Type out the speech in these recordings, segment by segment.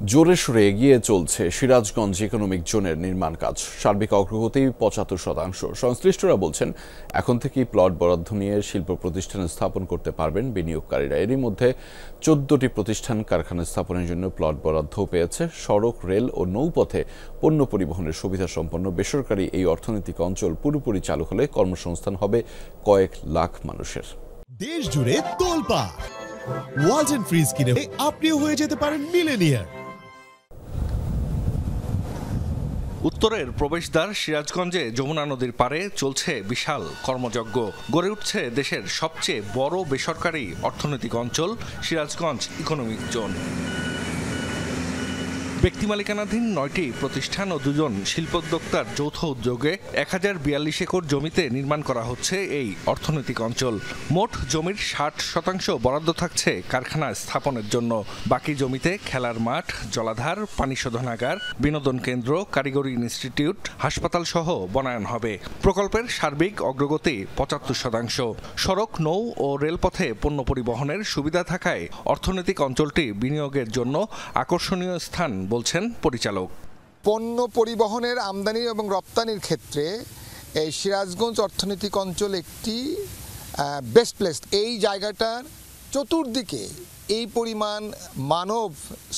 জোরে সোরে এগিয়ে চলছে সিরাজগঞ্জ ইকোনমিক জোনের নির্মাণ কাজ। সার্বিক অগ্রগতি ৭৫%। সংশ্লিষ্টরা বলছেন, এখন থেকেই প্লট বরাদ্দ নিয়ে শিল্প প্রতিষ্ঠান স্থাপন করতে পারবেন বিনিয়োগকারীরা। এরই মধ্যে ১৪টি প্রতিষ্ঠান কারখানা স্থাপনের জন্য প্লট বরাদ্দ পেয়েছে। সড়ক, রেল ও নৌপথে পণ্য পরিবহনের সুবিধা সম্পন্ন বেসরকারি এই অর্থনৈতিক অঞ্চল পুরোপুরি চালু হলে কর্মসংস্থান হবে কয়েক লাখ মানুষের। দেশ জুড়ে তোলপাড় ওয়ালটন ফ্রিজ কিনে আপনিও হয়ে যেতে পারেন মিলেনিয়ার। উত্তরের প্রবেশদ্বার সিরাজগঞ্জে যমুনা নদীর পাড়ে চলছে বিশাল কর্মযজ্ঞ। গড়ে উঠছে দেশের সবচেয়ে বড় বেসরকারি অর্থনৈতিক অঞ্চল সিরাজগঞ্জ ইকোনমিক জোন। ব্যক্তি মালিকানাধীন ৯টি প্রতিষ্ঠান ও ২জন শিল্পোদ্যোক্তার যৌথ উদ্যোগে ১০৪২ একর জমিতে নির্মাণ করা হচ্ছে এই অর্থনৈতিক অঞ্চল। মোট জমির ৬০% বরাদ্দ থাকছে কারখানা স্থাপনের জন্য। বাকি জমিতে খেলার মাঠ, জলাধার, পানি শোধনাগার, বিনোদন কেন্দ্র, কারিগরি ইনস্টিটিউট, হাসপাতাল সহ বনায়ন হবে। প্রকল্পের সার্বিক অগ্রগতি ৭৫%। সড়ক, নৌ ও রেলপথে পণ্য পরিবহনের সুবিধা থাকায় অর্থনৈতিক অঞ্চলটি বিনিয়োগের জন্য আকর্ষণীয় স্থান বলছেন পরিচালক। পণ্য পরিবহনের আমদানি এবং রপ্তানির ক্ষেত্রে এই সিরাজগঞ্জ অর্থনৈতিক অঞ্চল একটি বেস্ট প্লেস। এই জায়গাটার চতুর্দিকে এই পরিমাণ মানব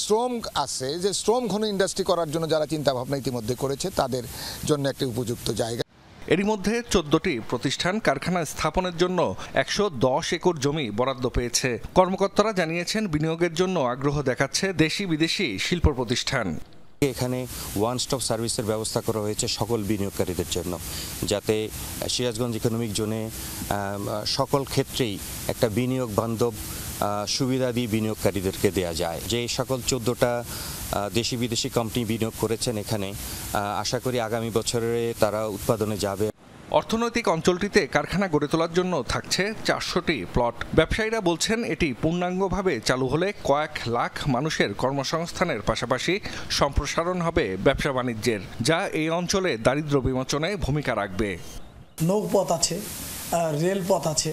শ্রম আছে যে শ্রম ঘন ইন্ডাস্ট্রি করার জন্য যারা চিন্তা ভাবনা ইতিমধ্যে করেছে তাদের জন্য একটি উপযুক্ত জায়গা। এরই মধ্যে ১৪টি প্রতিষ্ঠান কারখানা স্থাপনের জন্য ১১০ একর জমি বরাদ্দ পেয়েছে। কর্মকর্তারা জানিয়েছেন, বিনিয়োগের জন্য আগ্রহ দেখাচ্ছে দেশি বিদেশি শিল্প প্রতিষ্ঠান। এখানে ওয়ান স্টপ সার্ভিসের ব্যবস্থা করা হয়েছে সকল বিনিয়োগকারীদের জন্য, যাতে সিরাজগঞ্জ ইকোনমিক জোনে সকল ক্ষেত্রেই একটা বিনিয়োগ বান্ধব সুবিধাদি বিনিয়োগকারীদেরকে দেয়া যায়। যে সকল ১৪টা দেশি বিদেশি কোম্পানি বিনিয়োগ করেছেন এখানে, আশা করি আগামী বছরে তারা উৎপাদনে যাবে। অর্থনৈতিক অঞ্চলটিতে কারখানা গড়ে তোলার জন্য থাকছে ৪০০টি প্লট। ব্যবসায়ীরা বলছেন, এটি পূর্ণাঙ্গভাবে চালু হলে কয়েক লাখ মানুষের কর্মসংস্থানের পাশাপাশি সম্প্রসারণ হবে ব্যবসা বাণিজ্যের, যা এই অঞ্চলে দারিদ্র্য বিমোচনে ভূমিকা রাখবে। নৌপথ আছে, রেলপথ আছে,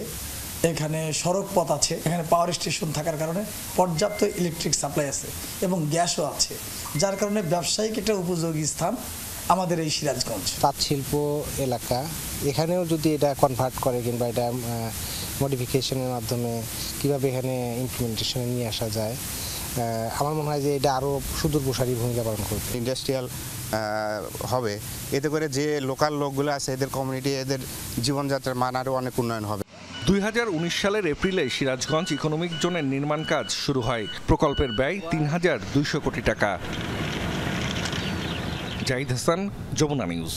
এখানে সড়ক পথ আছে, এখানে পাওয়ার স্টেশন থাকার কারণে পর্যাপ্ত ইলেকট্রিক সাপ্লাই আছে এবং গ্যাসও আছে, যার কারণে ব্যবসায়িক একটা উপযোগী স্থান আমাদের এই সিরাজগঞ্জ। তাঁত শিল্প এলাকা, এখানেও যদি এটা কনভার্ট করে কিংবা এটা মডিফিকেশনের মাধ্যমে কিভাবে এখানে ইমপ্লিমেন্টেশনে নিয়ে আসা যায়, আমার মনে হয় যে এটা আরও সুদূর প্রসারী ভূমিকা পালন করবে। ইন্ডাস্ট্রিয়াল হবে, এতে করে যে লোকাল লোকগুলো আছে এদের কমিউনিটি, এদের জীবনযাত্রার মান আরও অনেক উন্নয়ন হবে। ২০১৯ সালের এপ্রিলে সিরাজগঞ্জ ইকোনমিক জোনের নির্মাণ কাজ শুরু হয়। প্রকল্পের ব্যয় ৩,২০০ কোটি টাকা। জাহিদ হাসান, যমুনা নিউজ।